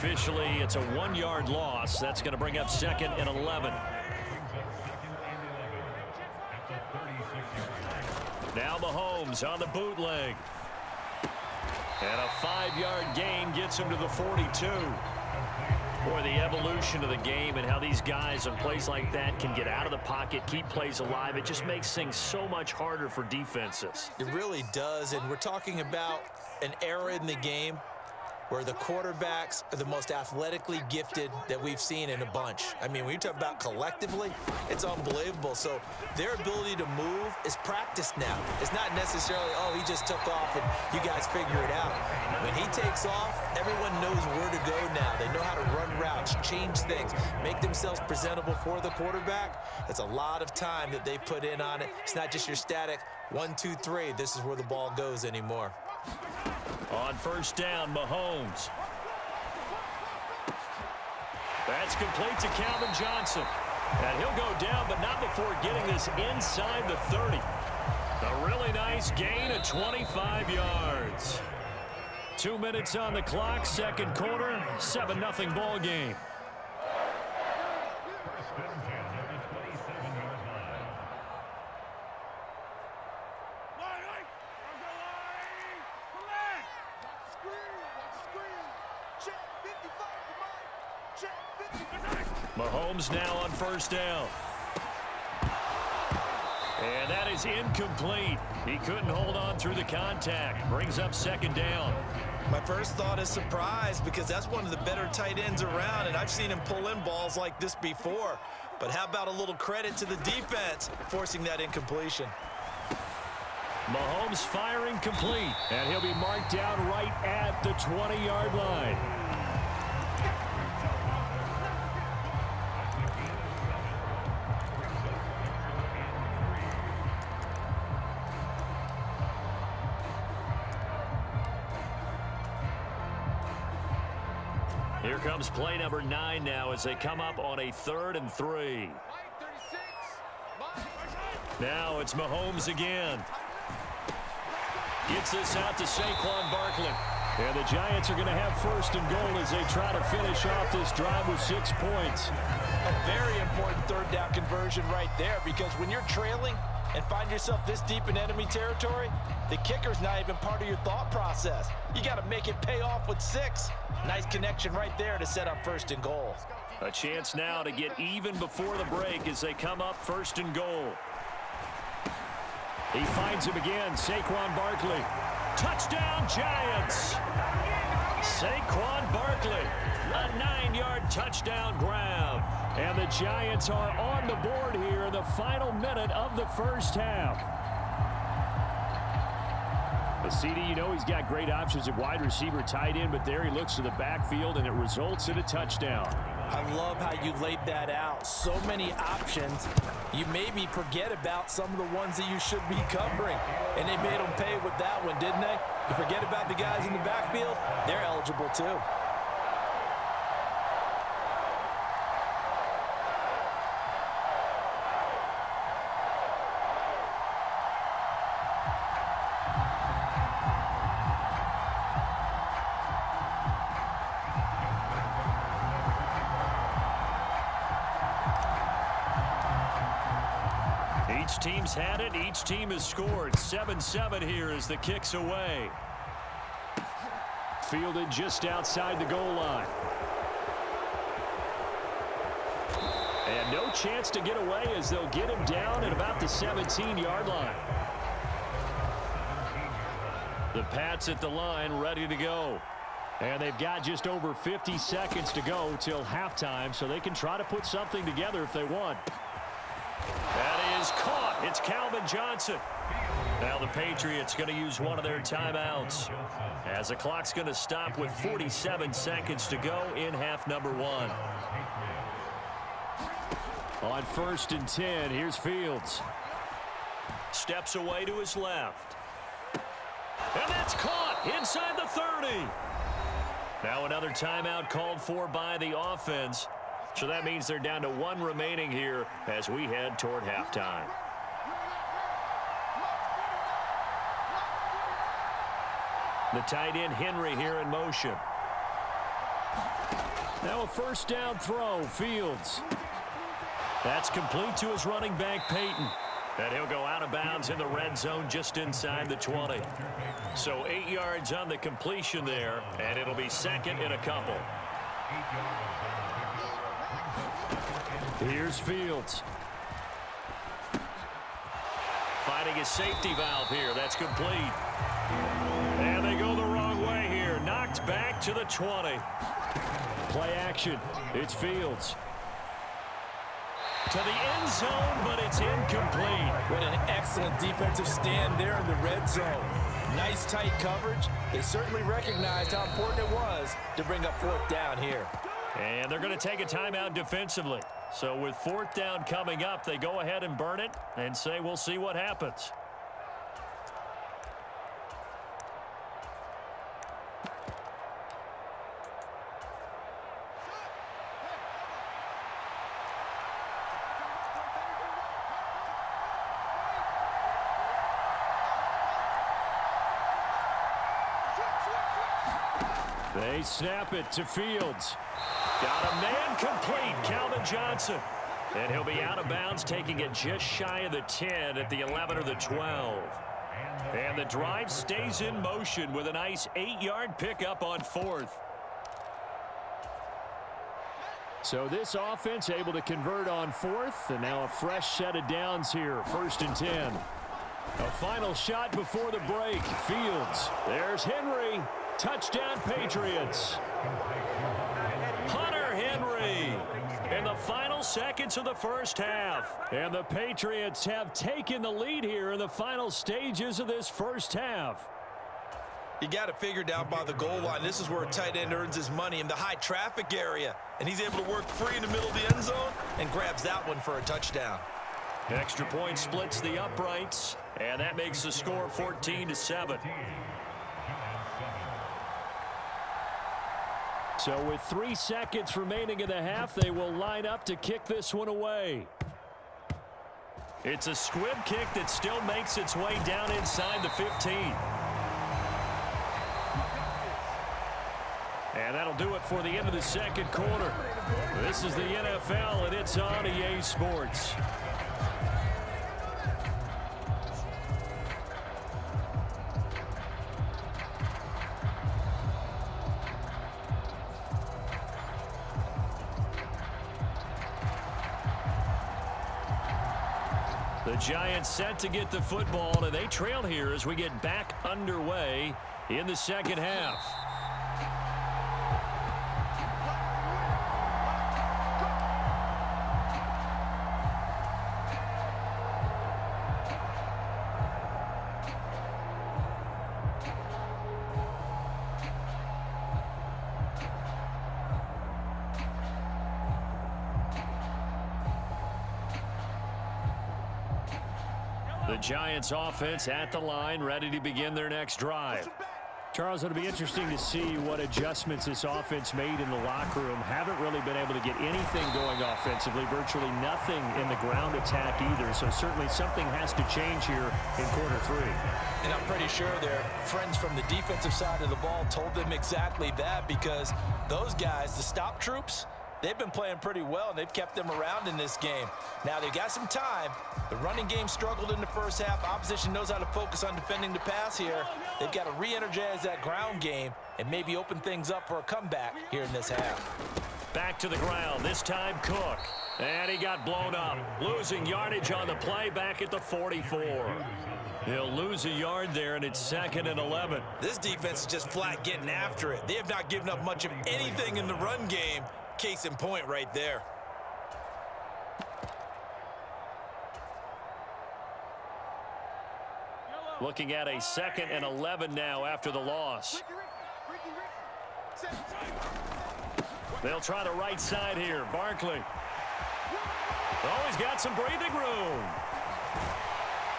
officially it's a 1-yard loss. That's going to bring up 2nd and 11. Now Mahomes on the bootleg. And a 5-yard gain gets him to the 42. Boy, the evolution of the game and how these guys on plays like that can get out of the pocket, keep plays alive, it just makes things so much harder for defenses. It really does, and we're talking about an era in the game where the quarterbacks are the most athletically gifted that we've seen in a bunch. I mean, when you talk about collectively, it's unbelievable. So their ability to move is practiced now. It's not necessarily, oh, he just took off and you guys figure it out. When he takes off, everyone knows where to go now. They know how to run routes, change things, make themselves presentable for the quarterback. It's a lot of time that they put in on it. It's not just your static 1, 2, 3. This is where the ball goes anymore. On first down, Mahomes. That's complete to Calvin Johnson. And he'll go down, but not before getting this inside the 30. A really nice gain of 25 yards. 2 minutes on the clock, second quarter, 7-0 ball game. Mahomes now on first down. And that is incomplete. He couldn't hold on through the contact. Brings up second down. My first thought is surprise because that's one of the better tight ends around, and I've seen him pull in balls like this before. But how about a little credit to the defense forcing that incompletion? Mahomes firing complete, and he'll be marked down right at the 20-yard line. Here comes play number 9 now as they come up on a 3rd and 3. Now it's Mahomes again. Gets this out to Saquon Barkley. And the Giants are going to have first and goal as they try to finish off this drive with 6 points. A very important third down conversion right there, because when you're trailing and find yourself this deep in enemy territory, the kicker's not even part of your thought process. You got to make it pay off with 6. Nice connection right there to set up first and goal. A chance now to get even before the break as they come up first and goal. He finds him again, Saquon Barkley. Touchdown, Giants! Saquon Barkley, a 9-yard touchdown grab. And the Giants are on the board here in the final minute of the first half. The CD, you know he's got great options at wide receiver, tight end, but there he looks to the backfield, and it results in a touchdown. I love how you laid that out. So many options. You maybe forget about some of the ones that you should be covering. And they made them pay with that one, didn't they? You forget about the guys in the backfield, they're eligible too. Each team's had it. Each team has scored. 7-7 here as the kick's away. Fielded just outside the goal line. And no chance to get away as they'll get him down at about the 17-yard line. The Pats at the line ready to go. And they've got just over 50 seconds to go till halftime, so they can try to put something together if they want. That is caught. It's Calvin Johnson. Now the Patriots going to use one of their timeouts as the clock's going to stop with 47 seconds to go in half number 1. On 1st and 10, here's Fields. Steps away to his left. And that's caught inside the 30. Now another timeout called for by the offense. So that means they're down to 1 remaining here as we head toward halftime. The tight end Henry here in motion. Now a first down throw, Fields. That's complete to his running back, Peyton. And he'll go out of bounds in the red zone just inside the 20. So 8 yards on the completion there, and it'll be second and a couple. Here's Fields. Finding his safety valve here. That's complete. And they go the wrong way here. Knocked back to the 20. Play action. It's Fields. To the end zone, but it's incomplete. What an excellent defensive stand there in the red zone. Nice tight coverage. They certainly recognized how important it was to bring up fourth down here. And they're going to take a timeout defensively. So with fourth down coming up, they go ahead and burn it and say we'll see what happens. They snap it to Fields. Got a man complete, Calvin Johnson. And he'll be out of bounds, taking it just shy of the 10 at the 11 or the 12. And the drive stays in motion with a nice 8-yard pickup on fourth. So this offense able to convert on fourth, and now a fresh set of downs here, 1st and 10. A final shot before the break. Fields. There's Henry. Touchdown, Patriots. Hunter Henry in the final seconds of the first half. And the Patriots have taken the lead here in the final stages of this first half. You got it figured down by the goal line. This is where a tight end earns his money, in the high traffic area. And he's able to work free in the middle of the end zone and grabs that one for a touchdown. Extra point splits the uprights, and that makes the score 14-7. So with 3 seconds remaining in the half, they will line up to kick this one away. It's a squib kick that still makes its way down inside the 15. And that'll do it for the end of the second quarter. This is the NFL, and it's on EA Sports. The Giants set to get the football, and they trail here as we get back underway in the second half. The Giants offense at the line, ready to begin their next drive. Charles, it'll be interesting to see what adjustments this offense made in the locker room. Haven't really been able to get anything going offensively, virtually nothing in the ground attack either. So certainly something has to change here in quarter 3. And I'm pretty sure their friends from the defensive side of the ball told them exactly that, because those guys, the stop troops, they've been playing pretty well, and they've kept them around in this game. Now, they've got some time. The running game struggled in the first half. Opposition knows how to focus on defending the pass here. They've got to re-energize that ground game and maybe open things up for a comeback here in this half. Back to the ground, this time Cook. And he got blown up, losing yardage on the play back at the 44. He'll lose a yard there, and it's 2nd and 11. This defense is just flat getting after it. They have not given up much of anything in the run game. Case in point right there. Looking at a 2nd and 11 now after the loss. They'll try the right side here. Barkley. Oh, he's got some breathing room.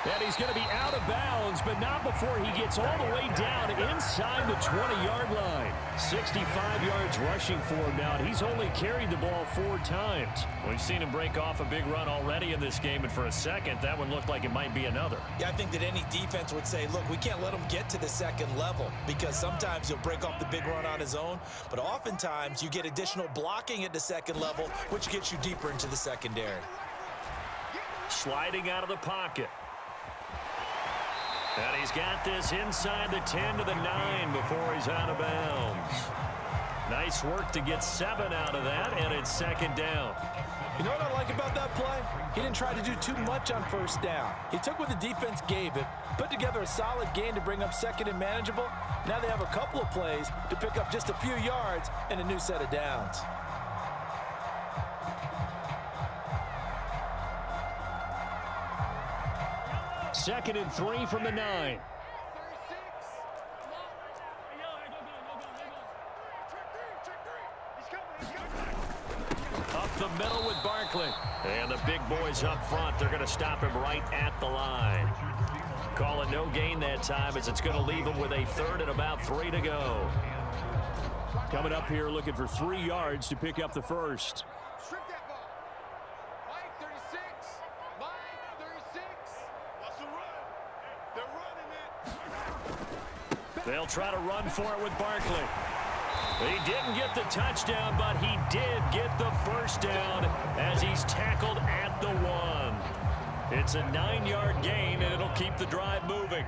And he's going to be out of bounds, but not before he gets all the way down inside the 20-yard line. 65 yards rushing for him now, and he's only carried the ball 4 times. We've seen him break off a big run already in this game, and for a second, that one looked like it might be another. Yeah, I think that any defense would say, look, we can't let him get to the second level because sometimes he'll break off the big run on his own, but oftentimes you get additional blocking at the second level, which gets you deeper into the secondary. Sliding out of the pocket. And he's got this inside the 10 to the 9 before he's out of bounds. Nice work to get 7 out of that, and it's second down. You know what I like about that play? He didn't try to do too much on first down. He took what the defense gave him, put together a solid gain to bring up second and manageable. Now they have a couple of plays to pick up just a few yards and a new set of downs. Second and 3 from the 9. Up the middle with Barkley. And the big boys up front, they're going to stop him right at the line. Call it no gain that time as it's going to leave him with a third and about 3 to go. Coming up here looking for 3 yards to pick up the first. They'll try to run for it with Barkley. He didn't get the touchdown, but he did get the first down as he's tackled at the 1. It's a 9-yard gain, and it'll keep the drive moving.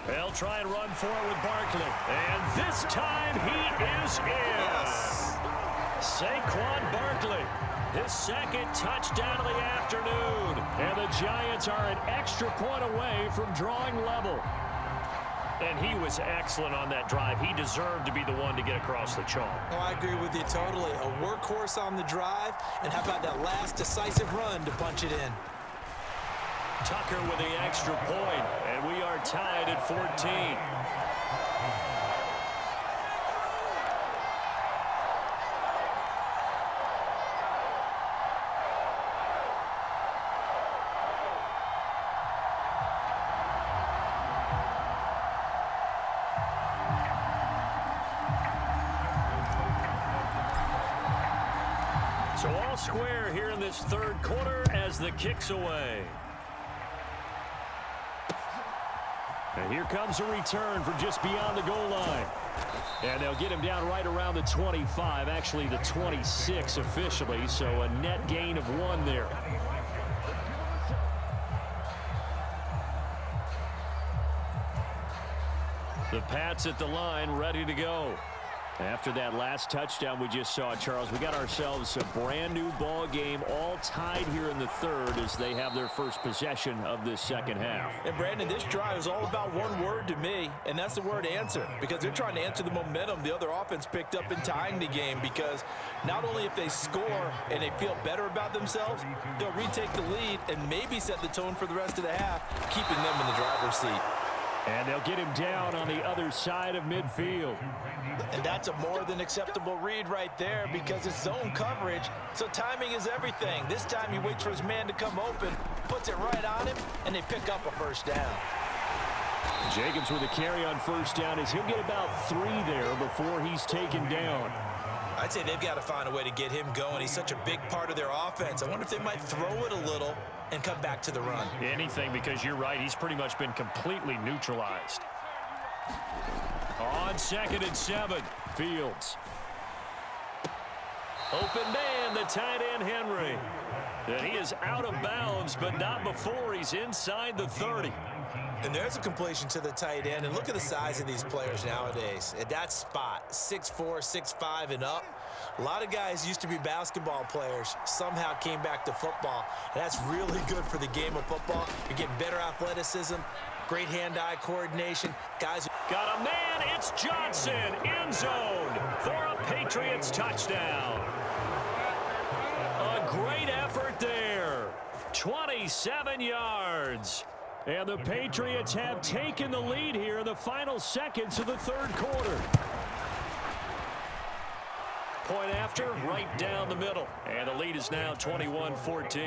They'll try and run for it with Barkley. And this time he is in. Yes. Saquon Barkley. His second touchdown of the afternoon. And the Giants are an extra point away from drawing level. And he was excellent on that drive. He deserved to be the one to get across the chalk. Oh, I agree with you totally. A workhorse on the drive. And how about that last decisive run to punch it in? Tucker with the extra point. And we are tied at 14. So all square here in this third quarter as the kick's away. And here comes a return from just beyond the goal line. And they'll get him down right around the 25, actually the 26 officially, so a net gain of 1 there. The Pats at the line, ready to go. After that last touchdown we just saw, Charles, we got ourselves a brand new ball game, all tied here in the third as they have their first possession of this second half. And Brandon, this drive is all about one word to me, and that's the word answer, because they're trying to answer the momentum the other offense picked up in tying the game, because not only if they score and they feel better about themselves, they'll retake the lead and maybe set the tone for the rest of the half, keeping them in the driver's seat. And they'll get him down on the other side of midfield. And that's a more than acceptable read right there because it's zone coverage, so timing is everything. This time he waits for his man to come open, puts it right on him, and they pick up a first down. Jacobs with a carry on first down as he'll get about 3 there before he's taken down. I'd say they've got to find a way to get him going. He's such a big part of their offense. I wonder if they might throw it a little and come back to the run. Anything, because you're right. He's pretty much been completely neutralized. On 2nd and 7, Fields. Open man, the tight end, Henry. And he is out of bounds, but not before he's inside the 30. And there's a completion to the tight end. And look at the size of these players nowadays. At that spot, 6'4", 6'5", and up. A lot of guys used to be basketball players, somehow came back to football. And that's really good for the game of football. You're getting better athleticism, great hand-eye coordination. Guys, got a man, it's Johnson, end zone for a Patriots touchdown. A great effort there. 27 yards. And the Patriots have taken the lead here in the final seconds of the third quarter. point after, right down the middle. And the lead is now 21-14.